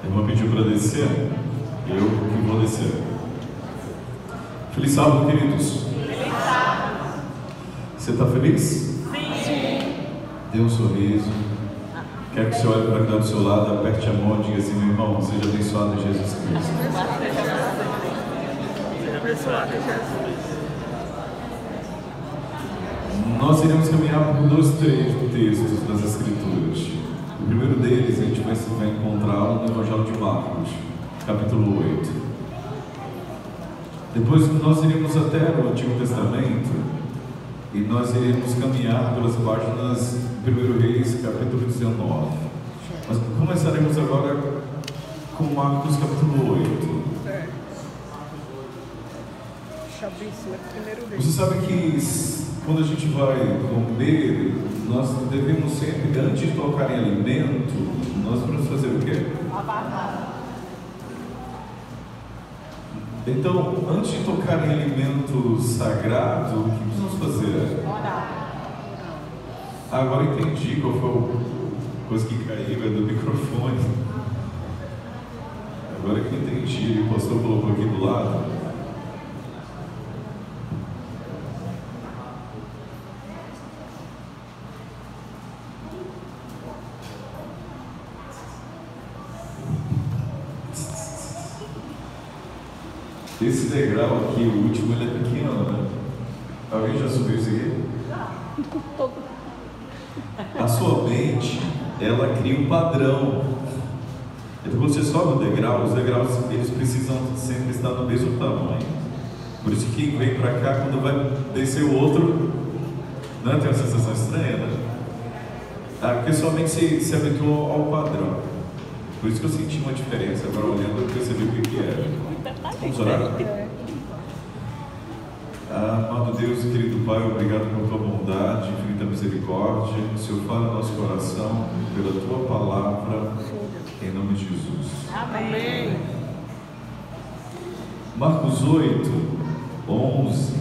irmã pediu para descer, eu que vou descer. Feliz sábado, queridos. Feliz sábado. Você está feliz? Sim. Dê um sorriso. Quero que você olhe para quem está do seu lado, aperte a mão e diga assim: meu irmão, seja abençoado em Jesus Cristo. Seja abençoado em Jesus. Nós iremos caminhar por dois textos das Escrituras. O primeiro deles a gente vai encontrá-lo no Evangelho de Marcos, capítulo 8. Depois nós iremos até o Antigo Testamento e nós iremos caminhar pelas páginas do 1 Reis, capítulo 19. Mas começaremos agora com Marcos, capítulo 8. Você sabe que quando a gente vai comer, nós devemos sempre, antes de tocar em alimento, nós vamos fazer o quê? Então, antes de tocar em alimento sagrado, o que precisamos fazer? Orar. Agora entendi qual foi a coisa que caiu, é do microfone. Agora que entendi, o pastor colocou aqui do lado. Esse degrau aqui, o último, ele é pequeno, né? Alguém já subiu isso aqui? A sua mente, ela cria um padrão. Então, quando você sobe o degrau, os degraus, eles precisam sempre estar no mesmo tamanho. Por isso que quem vem pra cá, quando vai descer o outro, não tem uma sensação estranha, né? Porque sua mente se habituou ao padrão. Por isso que eu senti uma diferença. Agora, olhando, eu percebi o que era. Vamos orar? Amado Deus, querido Pai, obrigado por tua bondade, infinita misericórdia. O Senhor fala no nosso coração pela tua palavra, em nome de Jesus. Amém. Marcos 8, 11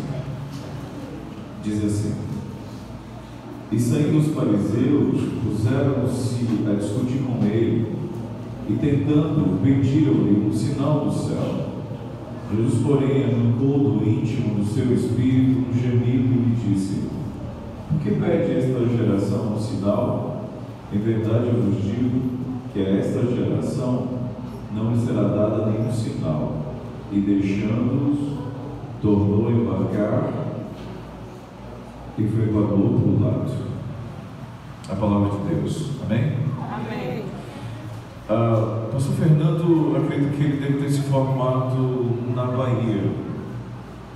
diz assim: E saindo os fariseus, puseram-se a discutir com ele, e tentando, pediram-lhe um sinal do céu. Jesus, porém, arrancou do íntimo do seu espírito um gemido e lhe disse: Por que pede esta geração um sinal? Em verdade eu vos digo que a esta geração não lhe será dada nenhum sinal. E deixando-os, tornou a embarcar e foi para o outro lado. A palavra de Deus. Amém? Amém. Pastor Fernando, acredito que ele deve ter se formado na Bahia.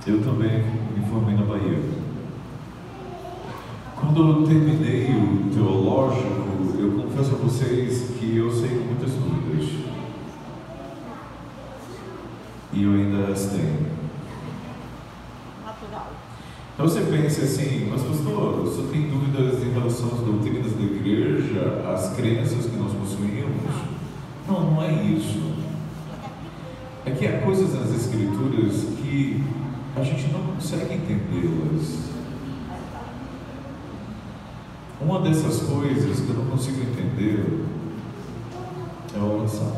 Eu também me formei na Bahia. Quando eu terminei o teológico, eu confesso a vocês que eu sei com muitas dúvidas. E eu ainda as tenho. Natural. Então você pensa assim: mas pastor, você tem dúvidas em relação às doutrinas da igreja, às crenças que nós possuímos? Não, não é isso. É que há coisas nas Escrituras que a gente não consegue entendê-las. Uma dessas coisas que eu não consigo entender é a oração.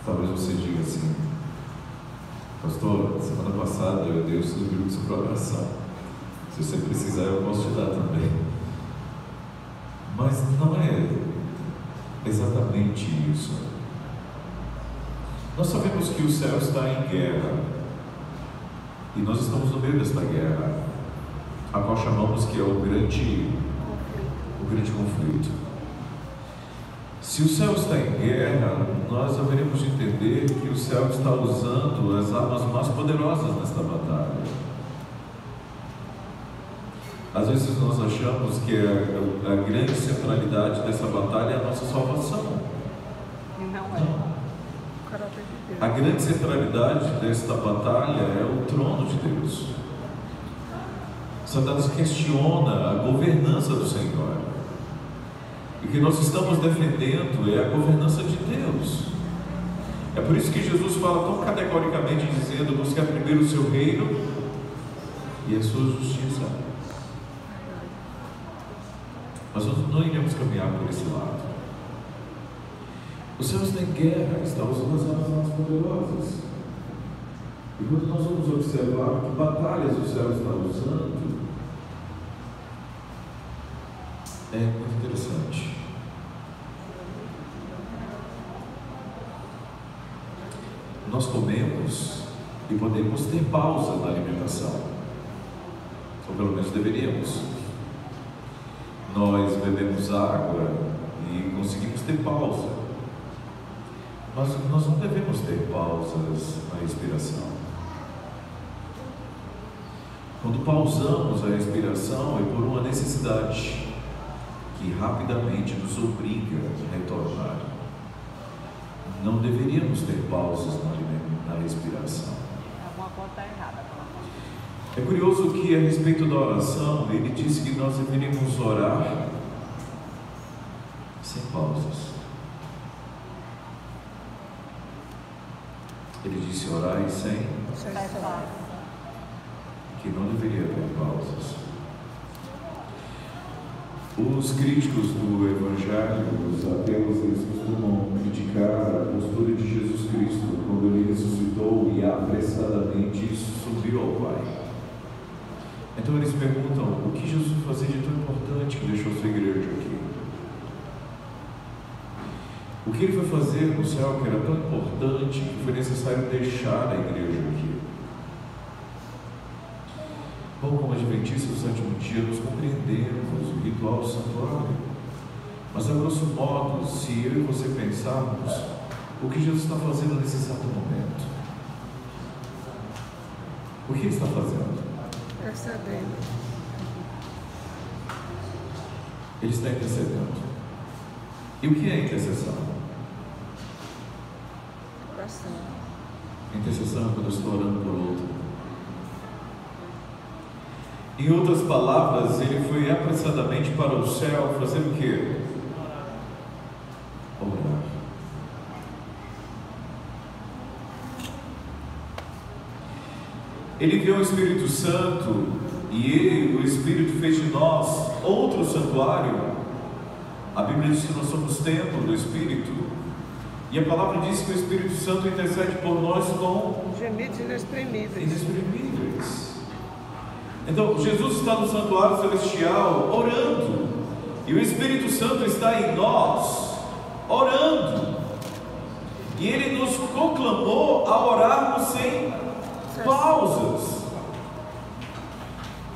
Talvez você diga assim: pastor, semana passada eu dei o estudo sobre oração. Se você precisar, eu posso te dar também. Mas não é exatamente isso. Nós sabemos que o céu está em guerra. E nós estamos no meio desta guerra, a qual chamamos que é o grande conflito. Se o céu está em guerra, nós haveremos de entender que o céu está usando as armas mais poderosas nesta batalha. Às vezes nós achamos que a grande centralidade dessa batalha é a nossa salvação. Não é. Não. A grande centralidade desta batalha é o trono de Deus. Satanás questiona a governança do Senhor. E o que nós estamos defendendo é a governança de Deus. É por isso que Jesus fala tão categoricamente, dizendo: buscar primeiro o seu reino e a sua justiça. Mas nós não iremos caminhar por esse lado. Os céus têm guerra, está usando as armas poderosas. E quando nós vamos observar que batalhas o céu está usando, é muito interessante. Nós comemos e podemos ter pausa na alimentação, ou pelo menos deveríamos. Nós bebemos água e conseguimos ter pausa, mas nós não devemos ter pausas na respiração. Quando pausamos a respiração é por uma necessidade que rapidamente nos obriga a retornar. Não deveríamos ter pausas na respiração. Alguma coisa está errada. É curioso que a respeito da oração, ele disse que nós deveríamos orar sem pausas. Ele disse orar e sem que não deveria ter pausas. Os críticos do Evangelho, os ateus, eles costumam criticar a postura de Jesus Cristo quando ele ressuscitou e apressadamente subiu ao Pai. Então eles perguntam, o que Jesus fazia de tão importante que deixou sua igreja aqui? O que ele foi fazer no céu que era tão importante que foi necessário deixar a igreja aqui? Bom, como adventistas do sétimo dia, nós compreendemos o ritual do santuário. Mas, a grosso modo, se eu e você pensarmos, o que Jesus está fazendo nesse exato momento? O que ele está fazendo? Intercedendo. Ele está intercedendo. E o que é intercessão? Oração. Intercessão é quando eu estou orando por outro. Em outras palavras, ele foi apressadamente para o céu fazer o quê? Orar. Ele criou o Espírito Santo e o Espírito fez de nós outro santuário. A Bíblia diz que nós somos templo do Espírito. E a palavra diz que o Espírito Santo intercede por nós com gemidos inexprimíveis. Inexprimíveis. Então, Jesus está no santuário celestial orando, e o Espírito Santo está em nós orando, e Ele nos conclamou a orarmos sem pausas.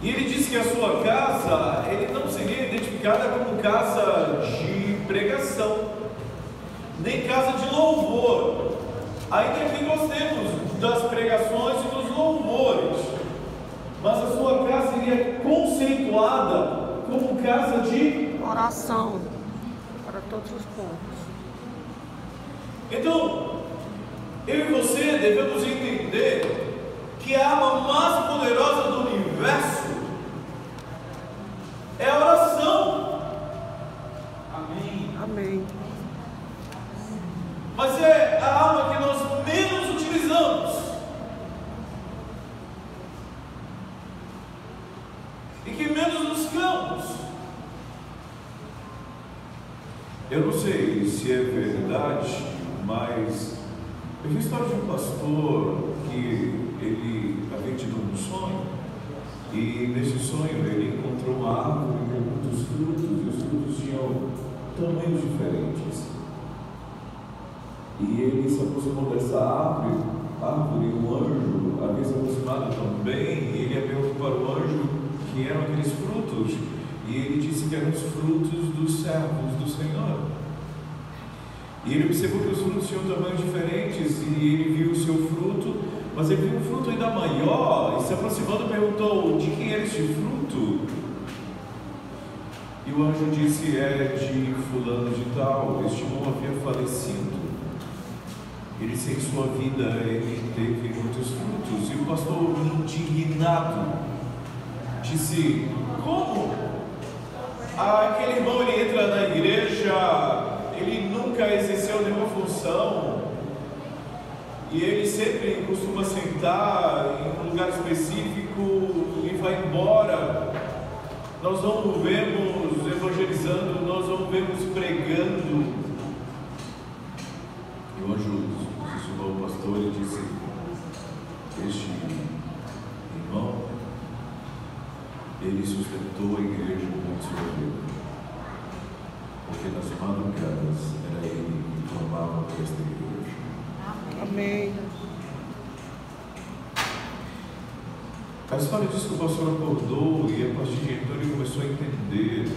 E Ele disse que a sua casa, Ele não seria identificada como casa de pregação, nem casa de louvor, ainda que gostemos das pregações e dos louvores. Mas a sua casa seria conceituada como casa de oração para todos os povos. Então, eu e você devemos entender que a arma mais poderosa do universo é a oração. Amém. Amém. Mas é a arma que nós menos utilizamos. E que menos buscamos. Eu não sei se é verdade, mas eu vi a história de um pastor que ele havia tido um sonho, e nesse sonho ele encontrou uma árvore com muitos frutos, e os frutos tinham tamanhos diferentes. E ele se aproximou dessa árvore, e um anjo havia se aproximado também, e ele perguntou para o anjo que eram aqueles frutos, e ele disse que eram os frutos dos servos do Senhor. E ele observou que os frutos tinham tamanhos diferentes, e ele viu o seu fruto, mas ele viu um fruto ainda maior, e se aproximando perguntou, de quem era este fruto? E o anjo disse, é de fulano de tal, este irmão havia falecido. Ele, sem sua vida, ele teve muitos frutos. E o pastor, indignado, disse, como? Aquele irmão, ele entra na igreja, ele nunca exerceu nenhuma função, e ele sempre costuma sentar em um lugar específico e vai embora. Nós não o vemos evangelizando, nós não o vemos pregando. este irmão, ele sustentou a igreja durante sua vida, porque nas madrugadas era ele que clamava por esta igreja. Amém. A história diz que o pastor acordou e a partir de então ele começou a entender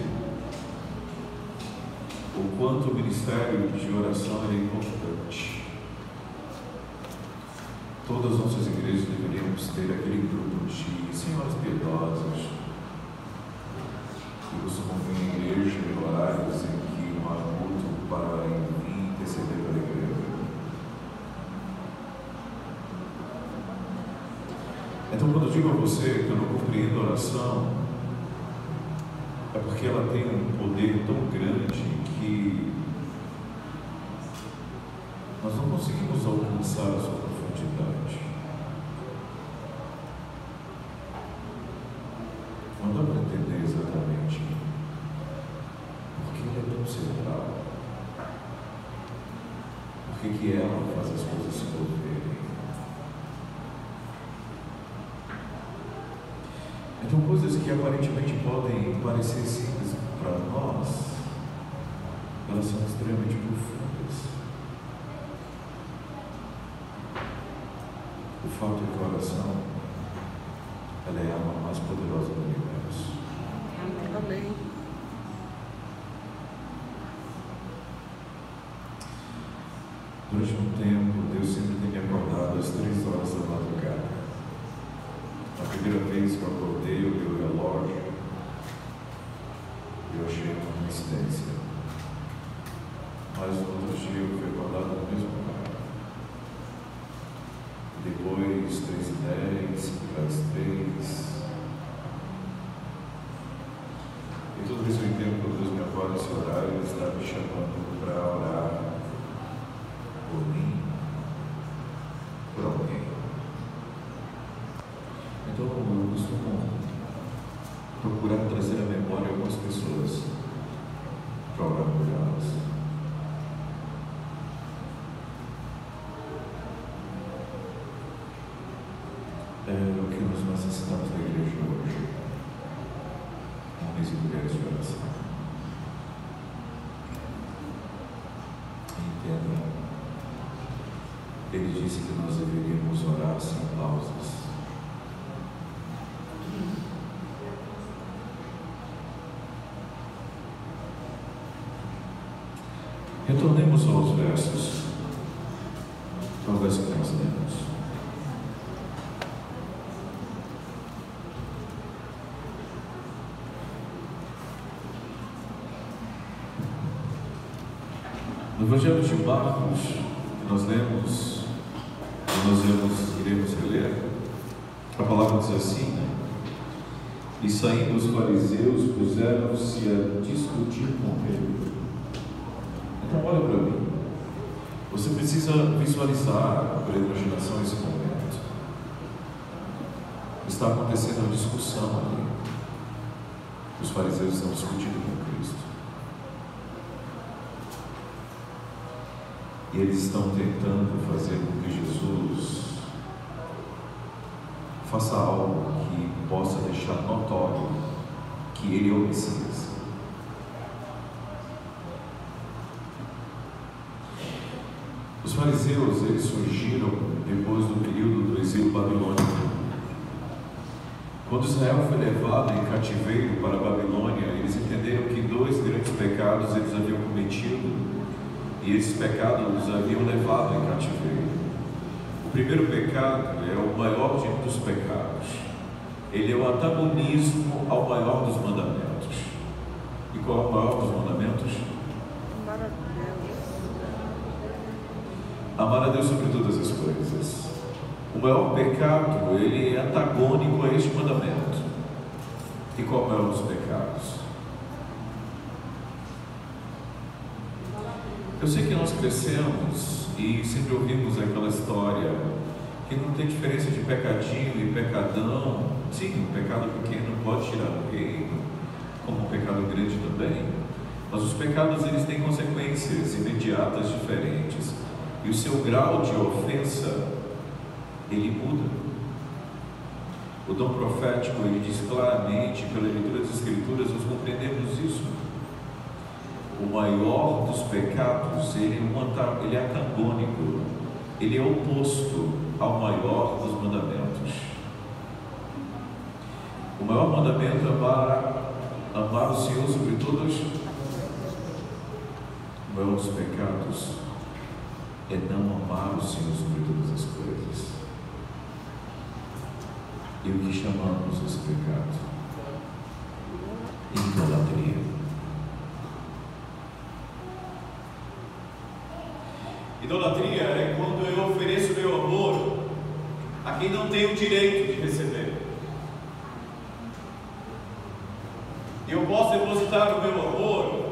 o quanto o ministério de oração era importante. Todas as nossas igrejas deveríamos ter aquele grupo de senhoras piedosas que costumam vir à igreja em horários em que não há culto para vir interceder pela igreja. Então, quando eu digo a você que eu não compreendo a oração, é porque ela tem um poder tão grande que nós não conseguimos alcançar a sua profundidade. Não dá para entender exatamente por que ela é tão central, por que ela faz as coisas se moverem. Então, coisas que aparentemente podem parecer simples para nós, elas são extremamente profundas. O fato é que a oração, ela é a arma mais poderosa do universo. Amém. Durante um tempo, Deus sempre tem me acordado às 3 horas da madrugada. A primeira vez que eu acordei, eu vi o relógio e eu achei uma coincidência. Mas no outro dia eu fui acordado no mesmo lugar. Depois, 3h10, 5h10. E toda vez que eu entendo quando Deus me acorda nesse horário, Ele está me chamando para orar por mim, por alguém. Então eu costumo procurar trazer à memória algumas pessoas para orar por elas. É o que nós necessitamos da igreja hoje. Homens e mulheres de oração. Entendam, ele disse que nós deveríamos orar sem pausas. Retornemos aos versos, ao verso que nós lemos. No Evangelho de Marcos, que nós lemos, iremos reler, a palavra diz assim, né? E saindo os fariseus, puseram-se a discutir com ele. Então olha para mim, você precisa visualizar por imaginação esse momento. Está acontecendo uma discussão ali. Os fariseus estão discutindo com Cristo. E eles estão tentando fazer com que Jesus faça algo que possa deixar notório que Ele é o Messias. Os fariseus, eles surgiram depois do período do exílio babilônico. Quando Israel foi levado em cativeiro para a Babilônia, eles entenderam que 2 grandes pecados eles haviam cometido e esses pecados os haviam levado em cativeiro. O primeiro pecado é o maior dos pecados. Ele é o antagonismo ao maior dos mandamentos. E qual é o maior dos mandamentos? Amar a Deus sobre todas as coisas. O maior pecado, ele é antagônico a este mandamento. E qual é o maior dos pecados? Eu sei que nós crescemos e sempre ouvimos aquela história que não tem diferença de pecadinho e pecadão. Sim, um pecado pequeno pode tirar o reino, como um pecado grande também. Mas os pecados, eles têm consequências imediatas diferentes. E o seu grau de ofensa, ele muda. O dom profético, ele diz claramente, pela leitura das Escrituras, nós compreendemos isso. O maior dos pecados, ele é antagônico, ele é oposto ao maior dos mandamentos. O maior mandamento é amar o Senhor sobre todas. O maior dos pecados é não amar o Senhor sobre todas as coisas. E o que chamamos esse pecado? Idolatria. Idolatria é quando eu ofereço meu amor a quem não tem o direito de receber. Eu posso depositar o meu amor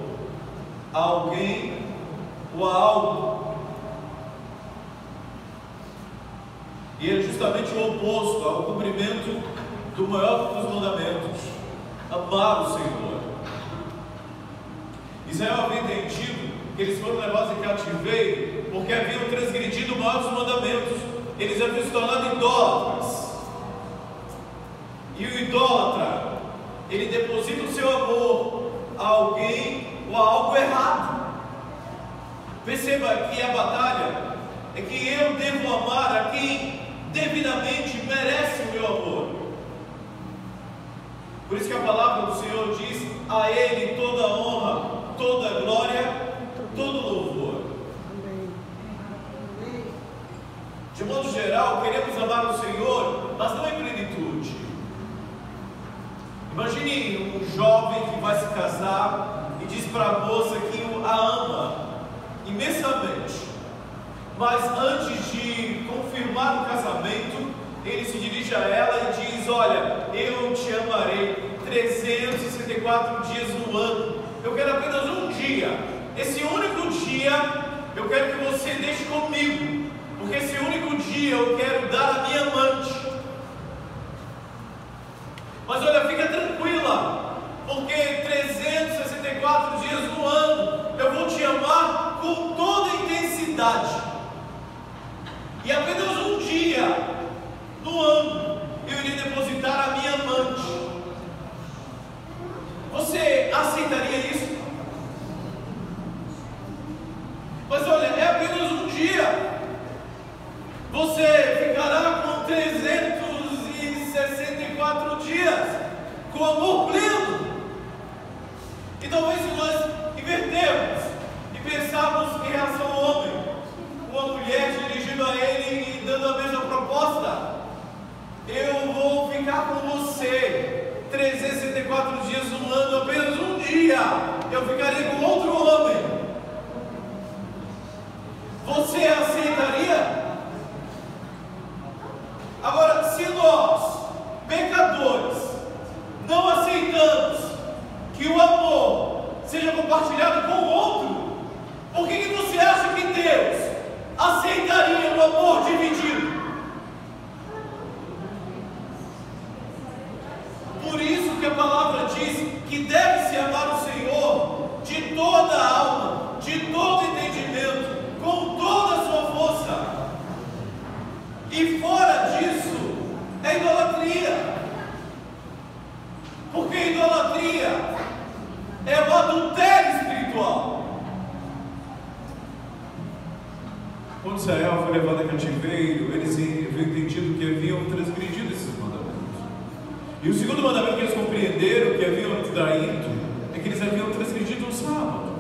a alguém ou a algo. E é justamente o oposto ao cumprimento do maior dos mandamentos: amar o Senhor. Israel havia entendido que eles foram levados em cativeiro porque haviam transgredido o maior dos mandamentos. Eles haviam se tornado idólatras. E o idólatra, ele deposita o seu amor a alguém ou a algo errado. Perceba que a batalha é que eu devo amar a quem devidamente merece o meu amor. Por isso que a palavra do Senhor diz: a Ele toda honra, toda glória, todo louvor. De modo geral, queremos amar o Senhor, mas não em plenitude. Imagine um jovem que vai se casar e diz para a moça que a ama imensamente, mas antes de confirmar o casamento, ele se dirige a ela e diz: olha, eu te amarei 364 dias no ano, eu quero apenas um dia, esse único dia eu quero que você deixe comigo, porque esse único dia eu quero dar a minha amante. Mas olha, fica tranquila, porque 364 dias no ano eu vou te amar com toda a intensidade. E apenas um dia no ano eu iria depositar a minha amante. Você aceitaria isso? Mas olha, é apenas um dia. Você ficará com 364 dias com amor pleno. E talvez se nós invertermos e pensarmos em relação ao homem, uma mulher dirigindo a ele e dando a mesma proposta: eu vou ficar com você 364 dias no ano, apenas um dia eu ficaria com outro homem. Você aceitaria? Agora, se nós, pecadores, não aceitamos que o amor seja compartilhado com o outro, por que você acha que Deus aceitaria o amor dividido? Por isso que a palavra diz que deve-se amar o Senhor de toda a alma, de todo entendimento, com toda a sua força. E fora disso é idolatria, porque idolatria é o adultério espiritual. Quando Israel foi levado a cativeiro, eles haviam entendido que haviam transgredido esses mandamentos. E o segundo mandamento que eles compreenderam que haviam traído é que eles haviam transgredido o sábado.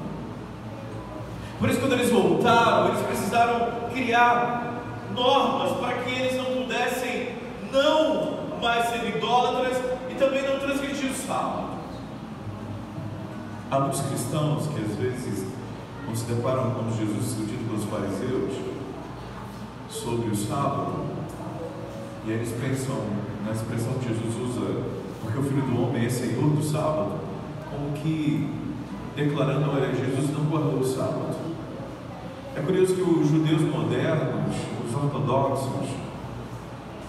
Por isso, quando eles voltaram, eles precisaram criar normas para que eles não pudessem não mais ser idólatras e também não transgredir o sábado. Há muitos cristãos que às vezes não se deparam com Jesus discutindo com os fariseus sobre o sábado, e aí eles pensam na expressão que Jesus usa, porque o Filho do Homem é Senhor do sábado, como que declarando: olha, Jesus não guardou o sábado. É curioso que os judeus modernos, os ortodoxos,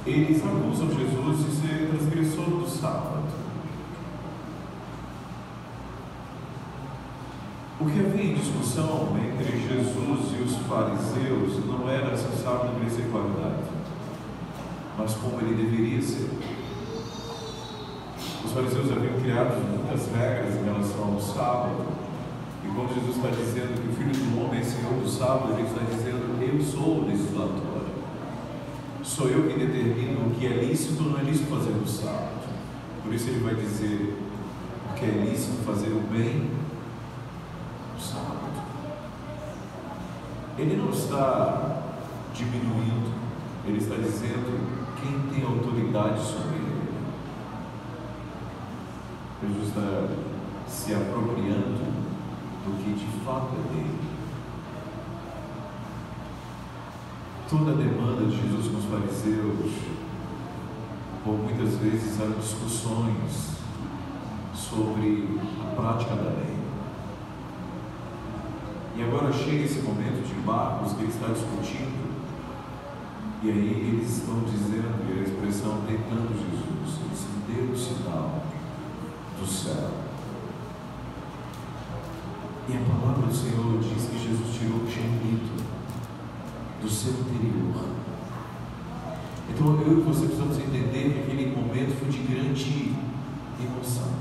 eles acusam Jesus de ser transgressor do sábado. O que havia em discussão entre Jesus e os fariseus não era se o sábado deveria ser guardado, mas como ele deveria ser. Os fariseus haviam criado muitas regras em relação ao sábado. E quando Jesus está dizendo que o Filho do Homem é Senhor do sábado, ele está dizendo: eu sou o legislador. Sou eu que determino o que é lícito ou não é lícito fazer no sábado. Por isso ele vai dizer o que é lícito fazer o bem no sábado. Ele não está diminuindo, ele está dizendo quem tem autoridade sobre ele. Jesus está se apropriando do que de fato é dele. Toda a demanda de Jesus com os fariseus, por muitas vezes, eram discussões sobre a prática da lei. E agora chega esse momento de Marcos que ele está discutindo, e aí eles estão dizendo, e a expressão tentando Jesus, eles deu o sinal do céu. E a palavra do Senhor diz que Jesus tirou o gemido do seu interior. Então eu e você precisamos entender que aquele momento foi de grande emoção.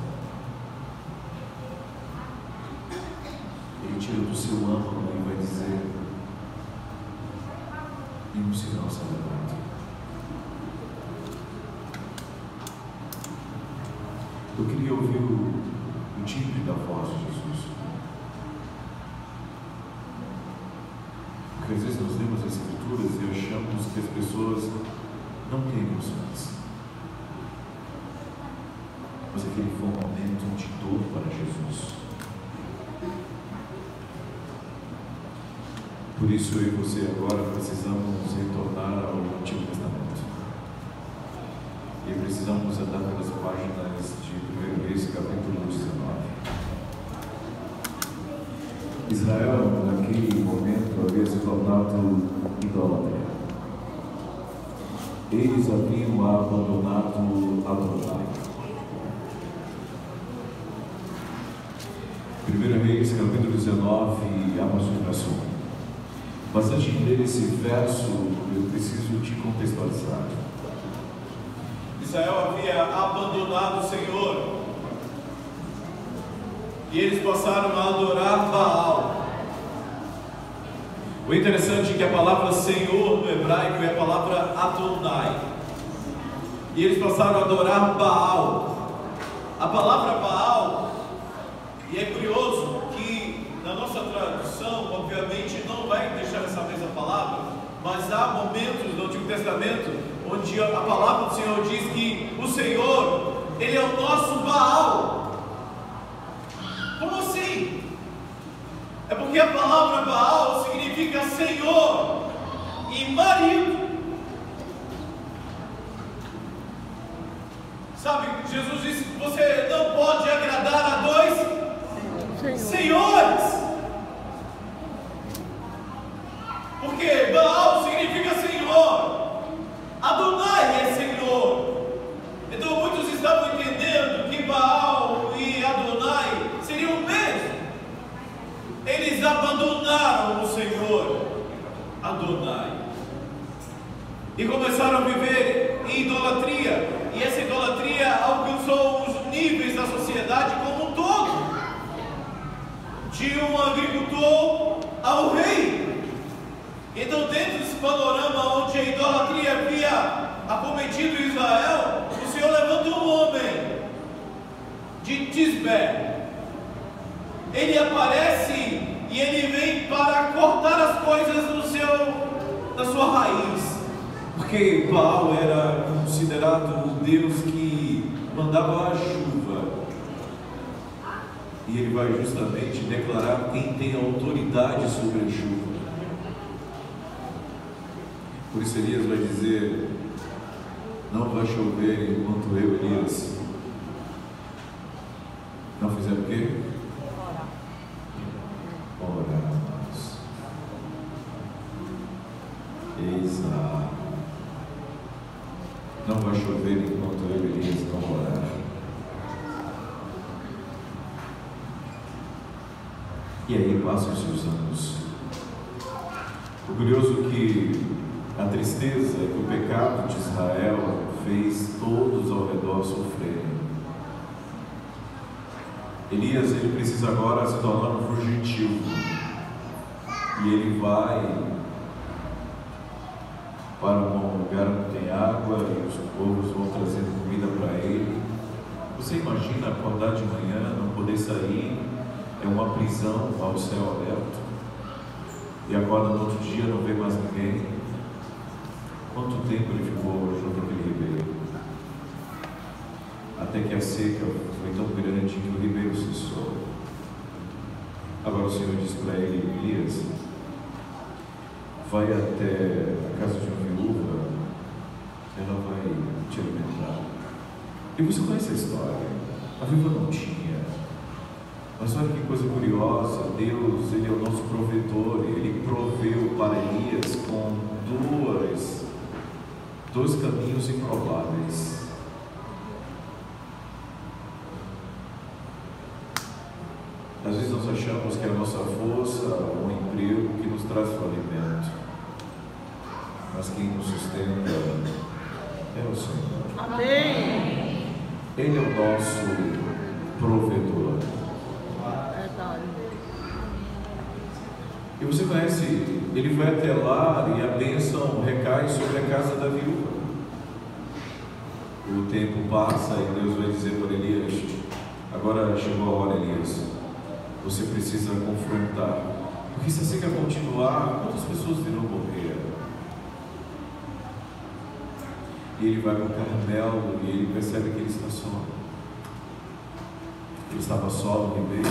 Ele tira do seu âmago e vai dizer: e um sinal sagrado. Eu queria ouvir o timbre da voz de Jesus. Porque às vezes nós lemos as Escrituras e achamos que as pessoas não têm emoções. Mas aquele foi um momento de dor para Jesus. Por isso eu e você agora precisamos retornar ao Antigo Testamento. E precisamos andar pelas páginas de 1 Reis, capítulo 19. Israel, naquele momento, havia se tornado idólatra. Eles haviam abandonado Adonai. 1 Reis, capítulo 19, a partir do verso 1. Mas antes de ler esse verso, eu preciso te contextualizar. Israel havia abandonado o Senhor, e eles passaram a adorar Baal. O interessante é que a palavra Senhor no hebraico é a palavra Adonai, e eles passaram a adorar Baal. A palavra Baal, e é curioso que na nossa tradução, obviamente, não vai deixar essa mesma palavra, mas há momentos no Antigo Testamento onde a palavra do Senhor diz que o Senhor, Ele é o nosso Baal. Como assim? É porque a palavra Baal significa Senhor e marido. Sabe, Jesus disse que você não pode agradar a dois senhores. Porque Baal significa Senhor, Adonai é Senhor. Então muitos estavam entendendo que Baal e Adonai seriam o mesmo. Eles abandonaram o Senhor, Adonai, e começaram a viver em idolatria. E essa idolatria alcançou os níveis da sociedade como um todo, de um agricultor ao rei. Então, dentro desse panorama onde a idolatria havia acometido Israel, o Senhor levantou um homem de Tisbé. Ele aparece e ele vem para cortar as coisas na sua raiz. Porque Baal era considerado o Deus que mandava a chuva. E ele vai justamente declarar quem tem autoridade sobre a chuva. Por isso Elias vai dizer: não vai chover enquanto eu, Elias, não fizer o quê? Oramos. Exato. Não vai chover enquanto eu, Elias, não orar. E aí passam-se os anos. O curioso é que a tristeza que o pecado de Israel fez todos ao redor sofrerem. Elias, ele precisa agora se tornar um fugitivo, e ele vai para um lugar onde tem água e os povos vão trazendo comida para ele. Você imagina acordar de manhã, não poder sair, é uma prisão ao céu aberto, e acorda no outro dia, não vê mais ninguém. Quanto tempo ele ficou junto àquele ribeiro? Até que a seca foi tão grande que o ribeiro cessou. Agora o Senhor diz para ele: Elias, vai até a casa de uma viúva, ela vai te alimentar. E você conhece a história, a viúva não tinha. Mas olha que coisa curiosa, Deus, Ele é o nosso provedor, Ele proveu para Elias com dois caminhos improváveis. Às vezes nós achamos que é a nossa força, um emprego que nos traz o alimento, mas quem nos sustenta é o Senhor. Amém. Ele é o nosso provedor. E você conhece, ele vai até lá e a bênção recai sobre a casa da viúva. O tempo passa e Deus vai dizer para Elias: agora chegou a hora, Elias, você precisa confrontar, porque se assim quer continuar, quantas pessoas virão morrer? E ele vai para o Carmelo e ele percebe que ele está só. Ele estava só no ribeiro,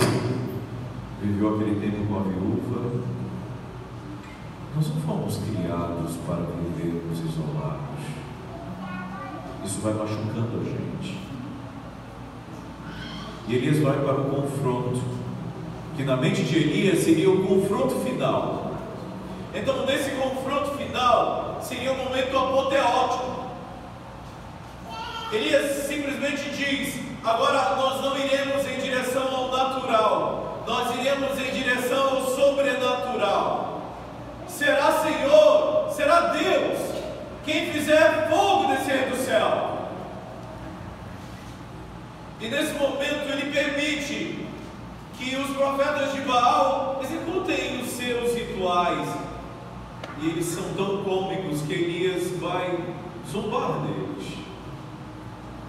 viveu aquele tempo com a viúva. Nós não fomos criados para vivermos isolados. Isso vai machucando a gente. E Elias vai para o confronto, que na mente de Elias seria o confronto final. Então, nesse confronto final, seria um momento apoteótico. Elias simplesmente diz: agora nós não iremos em direção ao natural, nós iremos em direção ao sobrenatural. Será Senhor, será Deus quem fizer fogo descer do céu. E nesse momento ele permite que os profetas de Baal executem os seus rituais, e eles são tão cômicos que Elias vai zombar deles.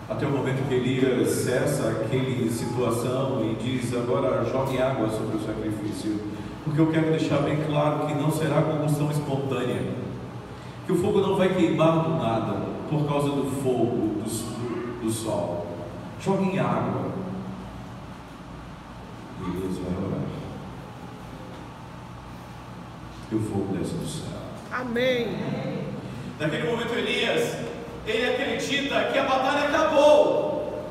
Até o momento que Elias cessa aquela situação e diz: agora jogue água sobre o sacrifício, porque eu quero deixar bem claro que não será combustão espontânea, que o fogo não vai queimar do nada por causa do fogo, do sol. Jogue em água. E Elias vai orar, e o fogo desce do céu. Amém. Naquele momento Elias, ele acredita que a batalha acabou,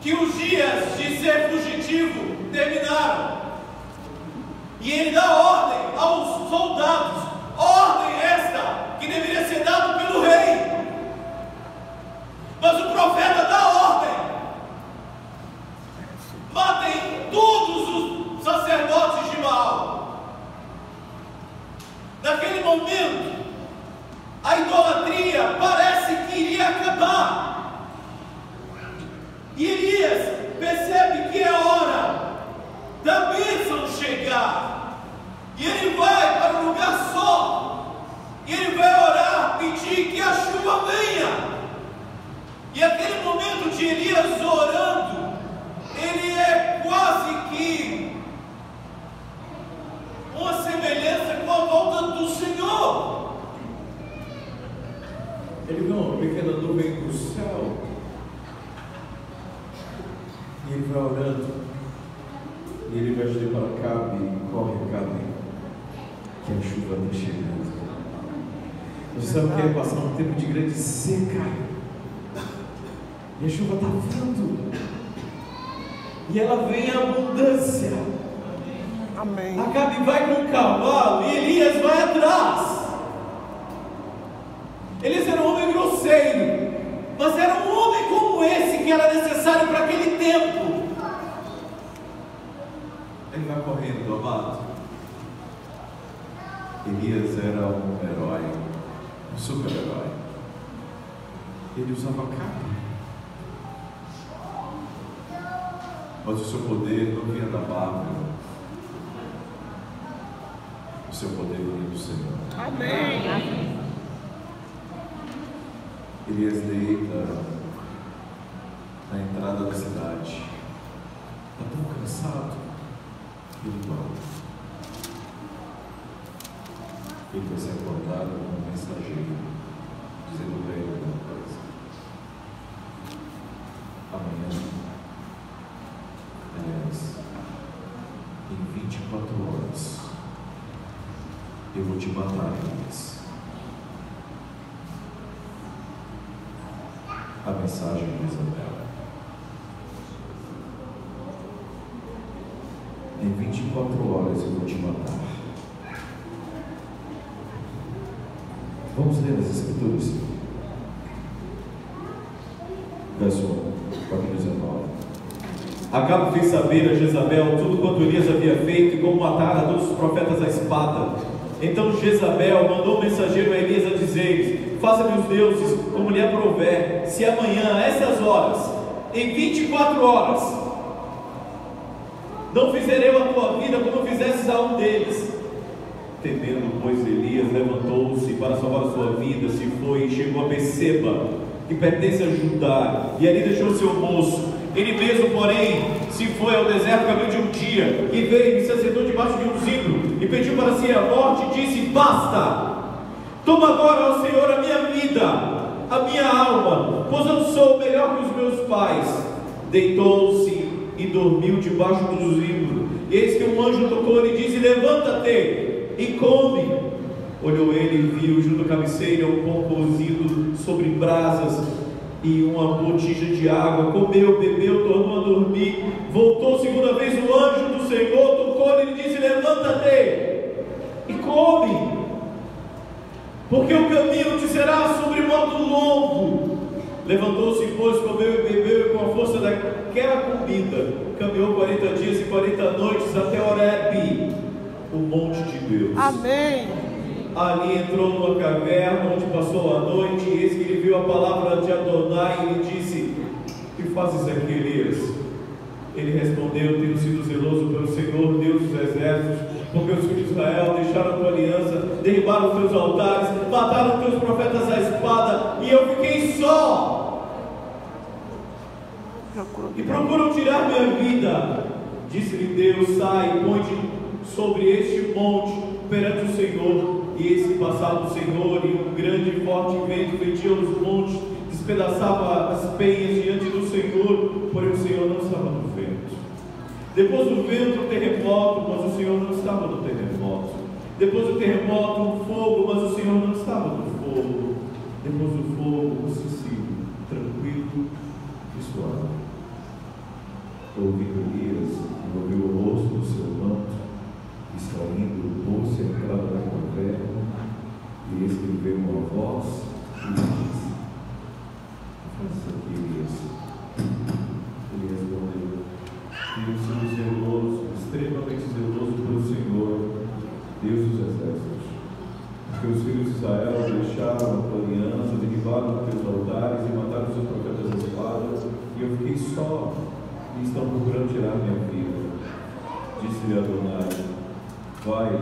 que os dias de ser fugitivo terminaram, e ele dá ordem aos soldados, ordem esta que deveria ser dada pelo rei, mas o profeta dá ordem: matem todos os sacerdotes de Baal. Naquele momento, a idolatria parece que iria acabar, e Elias percebe que é hora da bênção chegar, e ele vai para um lugar só, e ele vai orar, pedir que a chuva venha. E aquele momento de Elias orando, ele é quase que uma semelhança com a volta do Senhor. Ele vê uma pequena nuvem do céu, e ele vai orando, e ele vai dizer para Acabe: corre, Acabe, que a chuva está chegando. Você sabe o que é passar um tempo de grande seca, e a chuva está vindo, e ela vem em abundância. Amém. Acabe vai com o cavalo e Elias vai atrás. Elias era um homem grosseiro, mas era um homem como esse que era necessário para aquele tempo. Ele vai correndo, amado. Elias era um herói, um super-herói. Ele usava capa. Mas o seu poder não vinha da Bárbara. O seu poder vinha do Senhor. Amém. Elias deita na entrada da cidade. Está tão cansado. Ele dorme. Ele vai ser acordado com um mensageiro, dizendo para ele alguma coisa. Amanhã, aliás, em 24 horas, eu vou te matar, Elias. A mensagem de Isabel. Em 24 horas eu vou te matar. Vamos ler as Escrituras. Verso 19. Acabe fez saber a Jezabel tudo quanto Elias havia feito e como matara todos os profetas à espada. Então Jezabel mandou um mensageiro a Elias a dizer: faça-me os deuses como lhe aprouver, se amanhã, a essas horas, em 24 horas, não fizer eu a tua vida como fizesses a um deles. Temendo, pois, Elias levantou-se para salvar a sua vida, se foi e chegou a Beceba, que pertence a Judá, e ali deixou seu moço. Ele mesmo, porém, se foi ao deserto caminho de um dia, e veio e se assentou debaixo de um zimbro, e pediu para si a morte, e disse: basta, toma agora, ó Senhor, a minha vida, a minha alma, pois eu sou melhor que os meus pais. Deitou-se e dormiu debaixo do zimbro. Eis que um anjo tocou e disse: levanta-te e come. Olhou ele e viu junto à cabeceira um pão cozido sobre brasas e uma botija de água. Comeu, bebeu, tornou a dormir. Voltou segunda vez o anjo do Senhor, tocou-lhe e disse: levanta-te e come, porque o caminho te será sobre modo longo. Levantou-se, pois, comeu e bebeu, e com a força daquela comida caminhou 40 dias e 40 noites até Horebe, o monte de Deus. Amém. Ali entrou numa caverna onde passou a noite, e eis que ele viu a palavra de Adonai e lhe disse: que fazes aqui, Elias? Ele respondeu: tenho sido zeloso pelo Senhor, Deus dos exércitos, porque os filhos de Israel deixaram a tua aliança, derribaram os teus altares, mataram os teus profetas à espada, e eu fiquei só. E procuram tirar minha vida. Disse-lhe Deus: sai, põe-te sobre este monte perante o Senhor. E eis que passava o Senhor, e um grande e forte vento fetia os montes, despedaçava as penhas diante do Senhor, porém o Senhor não estava no vento. Depois do vento, um terremoto, mas o Senhor não estava no terremoto. Depois do terremoto, um fogo, mas o Senhor não estava no fogo. Depois do fogo, um sussurro, tranquilo e suave. Ouvindo Elias, envolveu o rosto do seu manto, extraindo o poço e a entrada da caverna, e escreveu uma voz e lhe disse: faz isso aqui, Elias. Ele respondeu: tenho sido zeloso, extremamente zeloso pelo Senhor, Deus dos exércitos, porque os filhos de Israel deixaram a tua aliança, derribaram os teus altares e mataram os teus profetas à espada, e eu fiquei só, e estão procurando tirar minha vida. Disse-lhe Adonai: vai,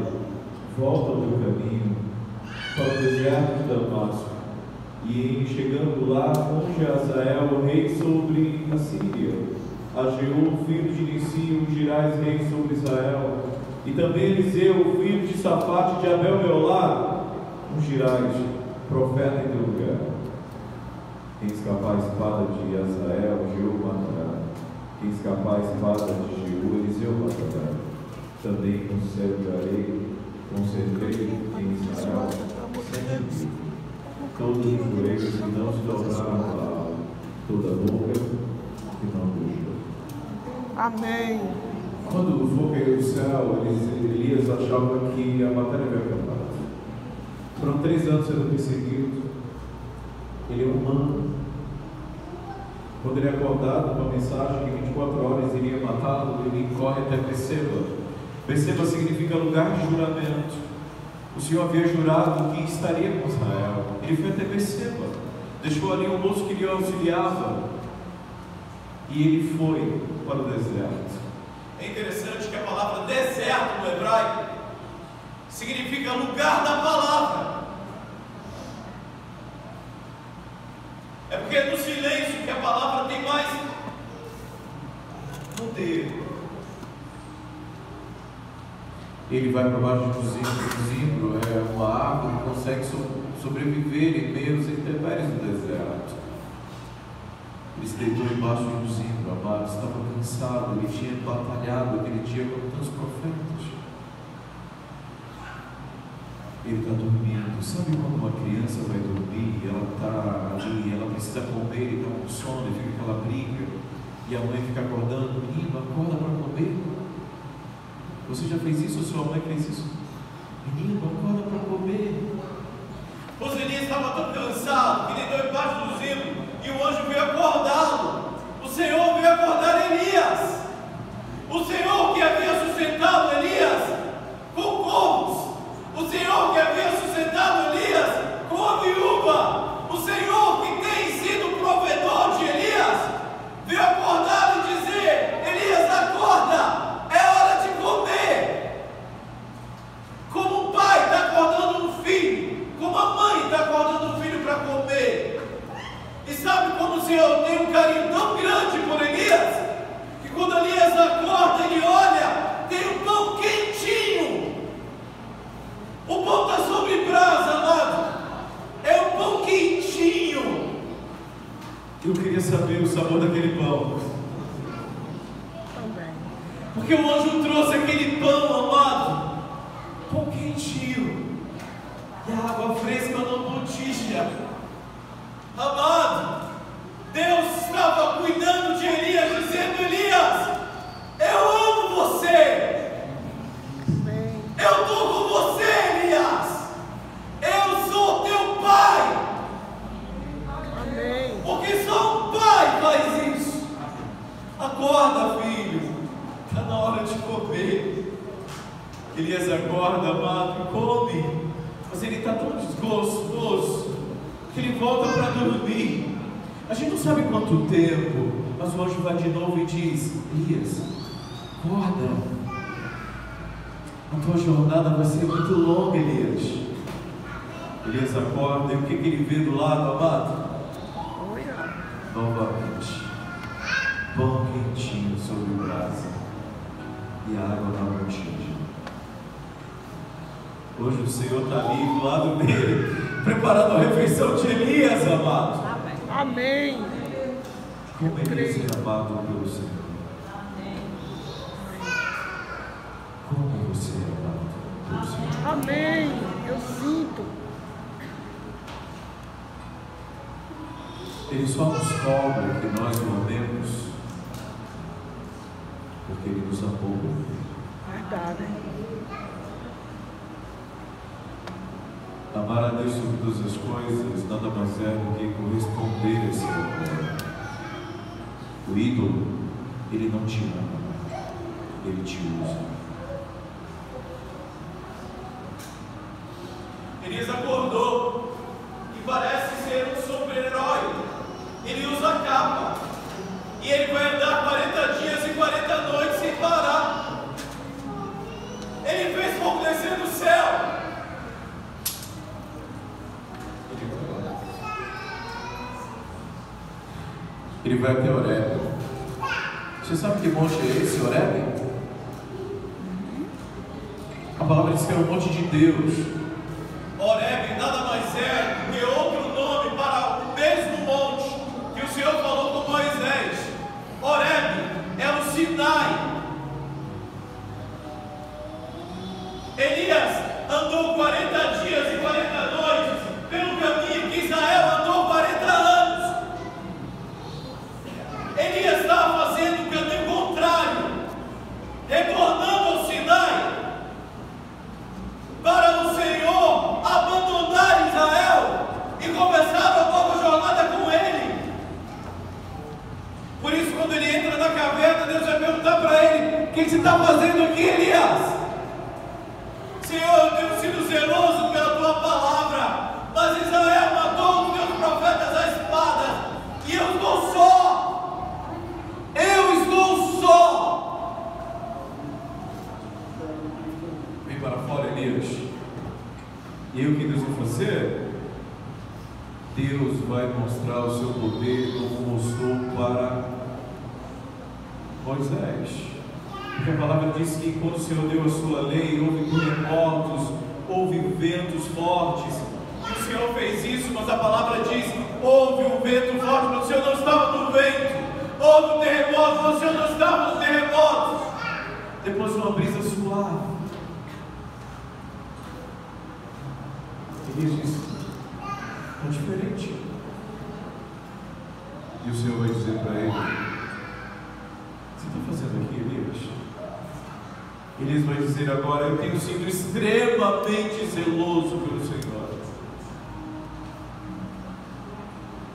volta ao teu caminho para o deserto de Damasco, e chegando lá, unge Azael, rei sobre a Síria, a Jeú, filho de Nissi, ungirás rei sobre Israel, e também Eliseu, filho de Safate de Abel Meolá, ungirás profeta em teu lugar. Quem escapar a espada de Azael, Jeú matará. Quem escapar a espada de Jeú, Eliseu matará. Também conservei em Israel 7.000. Todos os joelhos que não se dobraram a Baal, toda boca que não beijou. Amém. Quando o fogo caiu do céu, Elias achava que a batalha havia acabado. Foram 3 anos sendo perseguido. Ele é humano. Quando ele é acordado com a mensagem que 24 horas iria matá-lo, ele corre até Beceba. Beceba significa lugar de juramento. O Senhor havia jurado que estaria com Israel. Ele foi até Beceba, deixou ali um moço que lhe auxiliava, e ele foi para o deserto. É interessante que a palavra deserto no hebraico significa lugar da palavra. É porque é no silêncio que a palavra tem mais poder. Ele vai para baixo do zimbro, é uma árvore que consegue sobreviver em meio aos intempéries do deserto. Ele se deitou embaixo do zimbro, amado, estava cansado, ele tinha batalhado aquele dia com tantos profetas. Ele está dormindo. Sabe quando uma criança vai dormir, ela está ali, ela precisa comer, ele está com sono, e fica aquela briga, e a mãe fica acordando, menino, acorda para comer. Você já fez isso ou sua mãe fez isso? Menino, acorda para comer. Elias estava tão cansado que ele deitou embaixo do zimbro e o anjo veio acordá-lo. O Senhor veio acordar Elias. O Senhor que havia sustentado Elias com corvos. O Senhor que havia sustentado Elias com a viúva. O Senhor que tem sido provedor de Elias veio acordá-lo e dizer: Elias, acorda! É hora de comer. Como um pai está acordando um filho, como a mãe está acordando um filho para comer. E sabe como o Senhor tem um carinho tão grande por Elias, que quando Elias acorda, ele olha, tem um pão quentinho. O pão está sobre brasa, amado. É um pão quentinho. Eu queria saber o sabor daquele pão. Porque o anjo trouxe aquele pão, amado, pão quentinho, e a água fresca na botija. Amado, Deus estava cuidando de Elias, dizendo: Elias, eu amo você, eu estou com você, Elias, eu sou teu pai. Amém. Porque só um pai faz isso. Acorda, filho. Está na hora de comer. Elias acorda, amado, e come. Mas ele está tão desgostoso que ele volta para dormir. A gente não sabe quanto tempo, mas o anjo vai de novo e diz: Elias, acorda. A tua jornada vai ser muito longa, Elias. Elias acorda, e o que ele vê do lado, amado? Novamente, pão quentinho sobre brasa e água na botija. Hoje o Senhor está ali do lado dele, preparando a refeição de Elias, amado. Amém. Como Elias é amado pelo Senhor. Como você é amado pelo Senhor. Amém. Eu sinto. Ele só nos cobra que nós o amemos porque Ele nos amou. Verdade. Amar a Deus sobre todas as coisas nada mais é do que corresponder a esse amor. O ídolo, ele não te ama, ele te usa. Elias acordou e parece ser um super-herói. Ele usa a capa e ele vai andar 40 dias e 40 noites sem parar. Ele fez fogo descer do céu. Ele vai até Horebe. Você sabe que monte é esse, Horebe? A palavra diz que era o monte de Deus. Horebe nada mais é do que outro nome para o mesmo monte que o Senhor falou com Moisés. Horebe é o Sinai. Elias andou 40 dias e 40 noites pelo caminho que Israel andou 40 anos. Elias estava fazendo o caminho contrário, retornando ao Sinai, para o Senhor abandonar Israel e começar uma nova jornada com Ele. Por isso, quando ele entra na caverna, Deus vai perguntar para ele: o que você está fazendo aqui, Elias? Senhor, eu tenho sido zeloso pela tua Elias. E aí o que Deus vai fazer? Deus vai mostrar o seu poder como mostrou para Moisés. Porque a palavra diz que quando o Senhor deu a sua lei, houve terremotos, houve ventos fortes. E o Senhor fez isso, mas a palavra diz: houve um vento forte, mas o Senhor não estava no vento. Houve um terremoto, mas o Senhor não estava no terremoto. Depois uma brisa suave. Elias disse: é diferente. E o Senhor vai dizer para ele: você está fazendo aqui, Elias? Elias vai dizer agora: eu tenho sido extremamente zeloso pelo Senhor.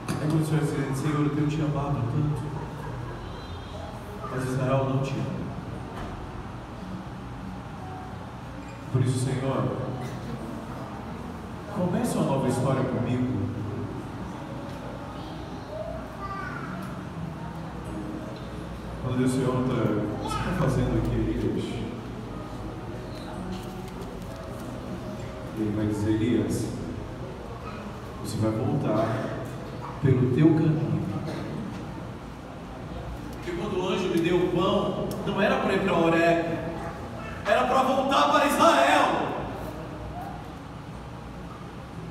É quando o Senhor vai dizer: Senhor, eu tenho te amado tanto, mas Israel não te ama. Por isso, Senhor, comece uma nova história comigo. Quando Deus pergunta: o que você está fazendo aqui, Elias? Ele vai dizer: Elias, você vai voltar pelo teu caminho. Porque quando o anjo me deu o pão, não era para ir para Horebe, era para voltar para Israel.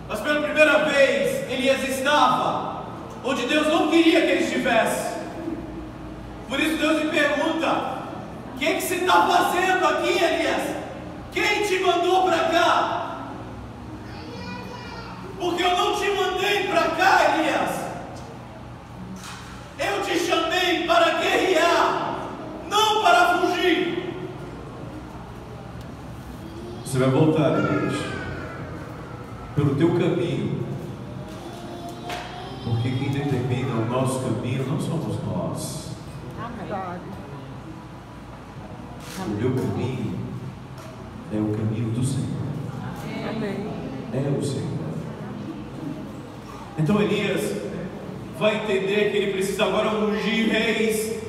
Mas pela primeira vez, Elias estava onde Deus não queria que ele estivesse. Por isso Deus me pergunta: o que você está fazendo aqui, Elias? Quem te mandou para cá? Porque eu não te mandei para cá, Elias. Eu te chamei para guerrear, não para fugir. Você vai voltar, Elias, pelo teu caminho. Porque quem determina o nosso caminho não somos nós. O meu caminho é o caminho do Senhor. Amém. É o Senhor. Então Elias vai entender que ele precisa agora ungir reis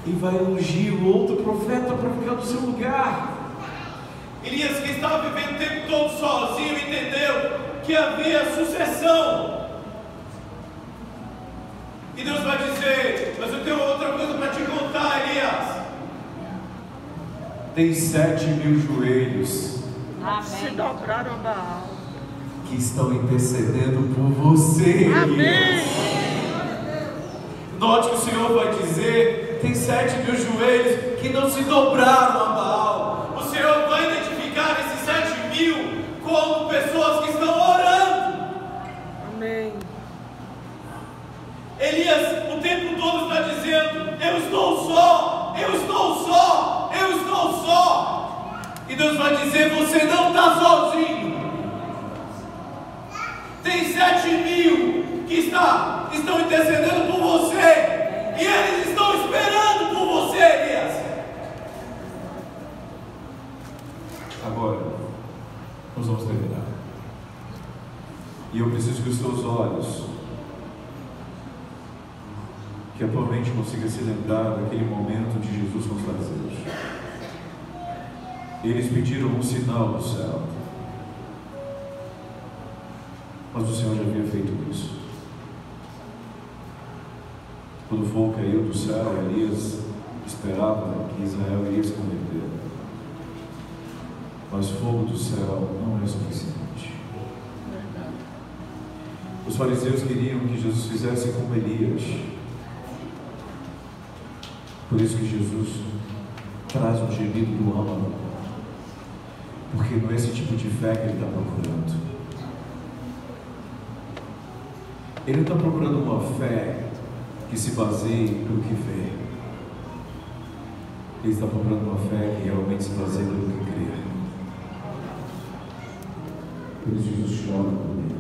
e vai ungir o outro profeta para ficar no seu lugar. Elias, que estava vivendo o tempo todo sozinho, entendeu que havia sucessão. E Deus vai dizer: mas eu tenho outra coisa para te contar, Elias. Tem 7.000 joelhos Se dobraram a Baal. que estão intercedendo por você, Elias. Amém. Note que o Senhor vai dizer: tem 7.000 joelhos que não se dobraram a Baal. O Senhor vai identificar esses 7.000 como pessoas que estão orando. Amém. Elias o tempo todo está dizendo: eu estou só, eu estou só, eu estou só. E Deus vai dizer: você não está sozinho. Tem 7.000 que estão intercedendo por você, e eles estão esperando por você, Elias. Agora nós vamos terminar, e eu preciso que os seus olhos, que a tua mente consiga se lembrar daquele momento de Jesus com os fariseus. Eles pediram um sinal do céu, mas o Senhor já havia feito isso. Quando o fogo caiu do céu, Elias esperava que Israel iria se converter, mas fogo do céu não é suficiente. Os fariseus queriam que Jesus fizesse como Elias. Por isso que Jesus traz um gemido do âmago, porque não é esse tipo de fé que ele está procurando. Ele não está procurando uma fé que se baseie pelo que vê. Ele está procurando uma fé que realmente se baseie pelo que crê. Por isso Jesus chora por ele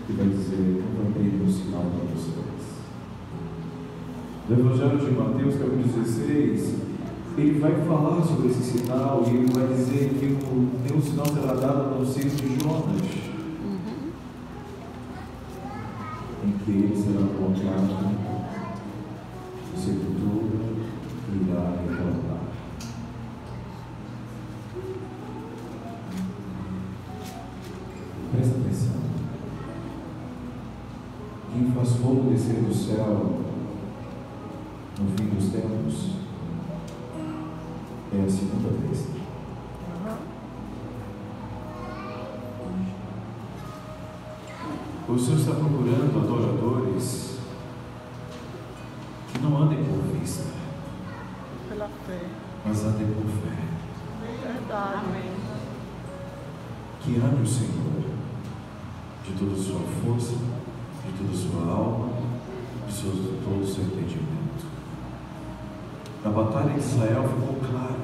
e vai dizer: eu vou abrir um sinal para vocês. No Evangelho de Mateus, capítulo 16, ele vai falar sobre esse sinal e ele vai dizer que nenhum sinal será dado a não ser de Jonas, em que ele será colocado na sepultura e irá retornar. fogo descer do céu no fim dos tempos é a segunda vez. O Senhor está procurando adoradores que não andem por vista, Pela fé. mas andem por fé. Verdade. Amém. Que ame o Senhor de toda a sua força, de toda a sua alma, de todo o seu entendimento. Na batalha de Israel ficou claro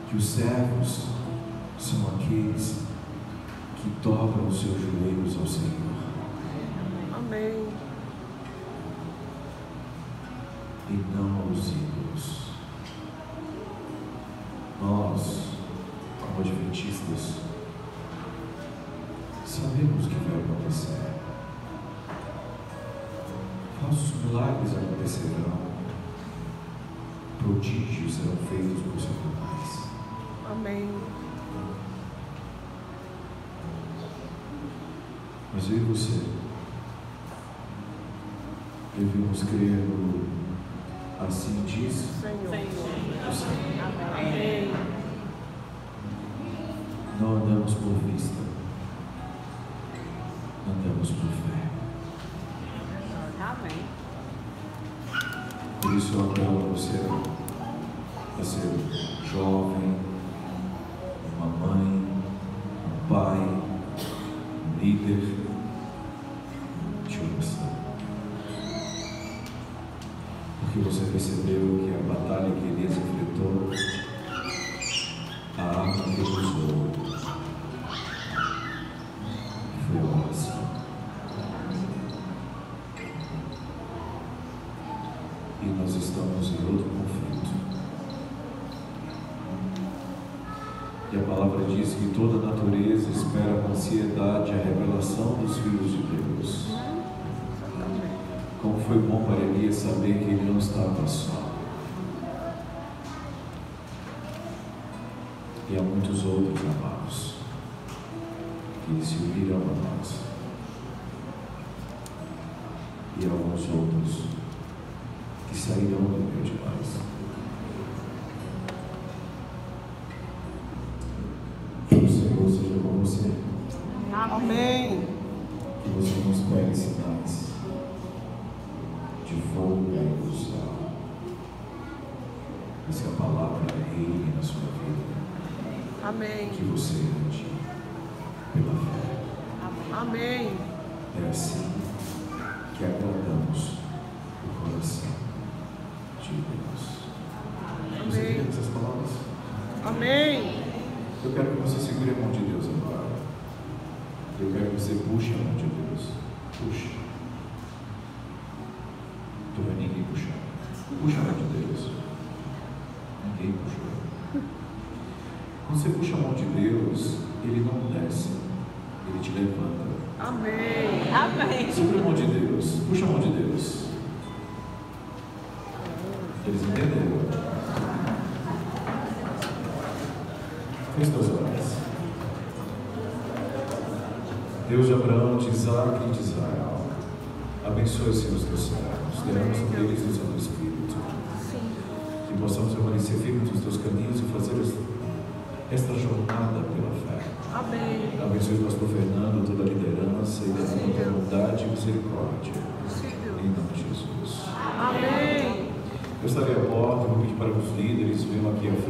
que os servos são aqueles que dobram os seus joelhos ao Senhor. Amém. E não aos ídolos. Nós, como adventistas, sabemos o que vai acontecer. Falsos milagres acontecerão, prodígios serão feitos por Satanás. Amém. Mas eu e você devemos crer no assim diz Senhor. o Senhor. Amém. Não andamos por vista, andamos por fé. Amém. Por isso eu apelo a ser jovem, uma mãe, um pai, um líder de oração. Porque você percebeu que a batalha que Elias enfrentou, a arma que ele usou foi a oração. E nós estamos em outro conflito. E a palavra diz que toda a natureza espera com ansiedade a revelação dos filhos de Deus. Como foi bom para Elias saber que ele não estava só. E há muitos outros amados que se uniram a nós. E há alguns outros que sairão do meio de nós. Que o Senhor seja com você. Amém. Que você nos pegue sinais de fogo e do céu. Mas que a palavra reine na sua vida. Amém. Que você ande pela fé. Amém. É assim que agradamos o coração de Deus. Você Amém. entende essas palavras? Amém. Eu quero que você segure a mão de Deus agora. Eu quero que você puxe a mão de Deus. Puxe. Não vai ninguém puxar. Puxa a mão de Deus. Ninguém puxou. Quando você puxa a mão de Deus, Ele não desce, Ele te levanta. Amém. Amém. Segura a mão de Deus, puxa a mão de Deus. Eles entenderam? Feche teus olhos. Deus de Abraão, de Isaac e de Israel, abençoe, Senhor, os teus servos, derrama sobre eles o Santo Espírito, que possamos permanecer firmes nos teus caminhos e fazer esta jornada pela fé. Amém. Abençoe o pastor Fernando, toda a liderança e derrama bondade e misericórdia. Em nome de Jesus. Amém. Eu estarei à porta, vou pedir para os líderes venham aqui à frente.